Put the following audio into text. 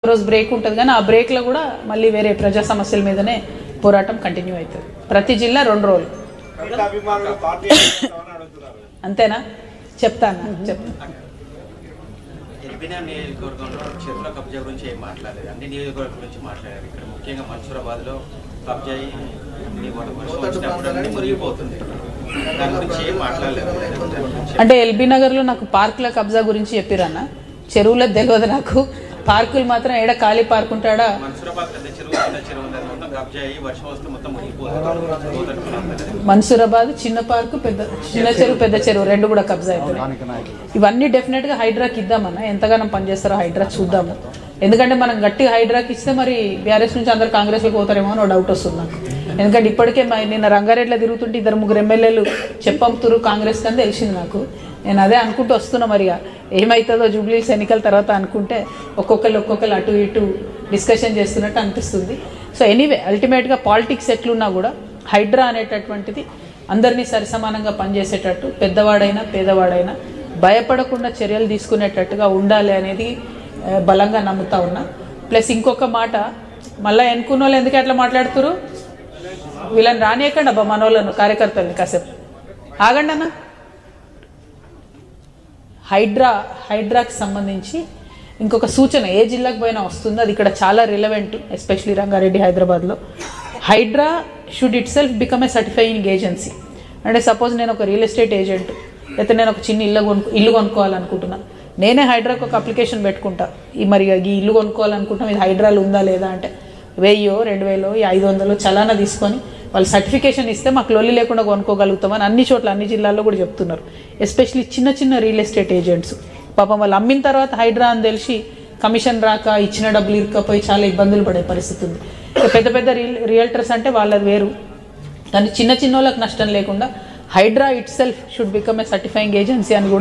రోజు బ్రేక్ ఉంటుంది కానీ ఆ బ్రేక్లో కూడా మళ్ళీ వేరే ప్రజా సమస్యల మీదనే పోరాటం కంటిన్యూ అవుతుంది. ప్రతి జిల్లా 2 రోజులు. అంతేనా? చెప్తాను. నియోజకవర్గంలో చెరువుల కబ్జా గురించి ఏం మాట్లాడలేదు, అన్ని నియోజకవర్గాల గురించి మాట్లాడారు. ఇక్కడ ముఖ్యంగా మన్సూరాబాద్లో కబ్జా మురిగిపోతుంది, దాని గురించి ఏం మాట్లాడలేదు. అంటే ఎల్బీ నగర్లో నాకు పార్కుల కబ్జా గురించి చెప్పిరన్న, చెరువులో తెలియదు నాకు. పార్కులు మాత్రం ఏడ ఖాళీ పార్క్ ఉంటాడా? మన్సూరాబాద్ పెద్ద చెరువు, చిన్న చెరువు మొత్తం కబ్జా అయ్యి వర్షం వస్తే మొత్తం మునిగిపోతుంది. మన్సూరాబాద్ చిన్న పార్కు, చిన్న చెరువు, పెద్ద చెరువు 2 కూడా కబ్జా అవుతాయి. ఇవన్నీ డెఫినెట్గా హైడ్రాకి ఇద్దామన్నా, ఎంతగానో పనిచేస్తారో హైడ్రా చూద్దాము. ఎందుకంటే మనం గట్టిగా హైడ్రాకి ఇస్తే మరి బీఆర్ఎస్ నుంచి అందరు కాంగ్రెస్లోకి పోతారేమో అని డౌట్ వస్తుంది నాకు. ఎందుకంటే ఇప్పటికే నిన్న రంగారెడ్డిలో తిరుగుతుంటే 2-3 ఎమ్మెల్యేలు చెప్పంతురు కాంగ్రెస్ అని తెలిసింది నాకు. నేను అదే అనుకుంటూ వస్తున్నా, మరిగా ఏమవుతుందో జూబ్లీస్ ఎన్నికల తర్వాత అనుకుంటే ఒక్కొక్కరు అటు ఇటు డిస్కషన్ చేస్తున్నట్టు అనిపిస్తుంది. సో ఎనీవే అల్టిమేట్గా పాలిటిక్స్ ఎట్లున్నా కూడా హైడ్రా అనేటటువంటిది అందరినీ సరిసమానంగా పనిచేసేటట్టు, పెద్దవాడైనా పేదవాడైనా భయపడకుండా చర్యలు తీసుకునేటట్టుగా ఉండాలి అనేది బలంగా నమ్ముతా ఉన్నా. ప్లస్ ఇంకొక మాట, మళ్ళీ ఎన్నుకున్న వాళ్ళు ఎందుకు అట్లా మాట్లాడుతురు, వీళ్ళని రానియకండి అబ్బా మనోళ్ళను, కార్యకర్తలని కాసేపు ఆగండి అన్న. హైడ్రాకి సంబంధించి ఇంకొక సూచన ఏ జిల్లాకు పోయినా వస్తుంది, అది ఇక్కడ చాలా రిలవెంట్, ఎస్పెషలీ రంగారెడ్డి హైదరాబాద్లో. HYDRAA should itself become a certifying agency. అంటే సపోజ్ నేను ఒక రియల్ ఎస్టేట్ ఏజెంట్, లేకపోతే నేను ఒక చిన్న ఇల్లు కొనుక్కోవాలనుకుంటున్నా, నేనే హైడ్రాకి ఒక అప్లికేషన్ పెట్టుకుంటా, మరి ఈ ఇల్లు కొనుక్కోవాలనుకుంటున్నాం, ఇది హైడ్రాలో ఉందా లేదా అంటే 1000, 2000, 500 చలానా తీసుకొని వాళ్ళు సర్టిఫికేషన్ ఇస్తే మాకు లొల్లి లేకుండా కొనుక్కోగలుగుతామని అన్ని చోట్ల అన్ని జిల్లాల్లో కూడా చెప్తున్నారు. ఎస్పెషలీ చిన్న రియల్ ఎస్టేట్ ఏజెంట్స్ పాపం వాళ్ళు అమ్మిన తర్వాత హైడ్రా అని తెలిసి కమిషన్ రాక ఇచ్చిన డబ్బులు ఇరుక్కపోయి చాలా ఇబ్బందులు పడే పరిస్థితి ఉంది. పెద్ద రియల్టర్స్ అంటే వాళ్ళది వేరు, కానీ చిన్న వాళ్ళకి నష్టం లేకుండా HYDRAA itself should become a certifying agency అని కూడా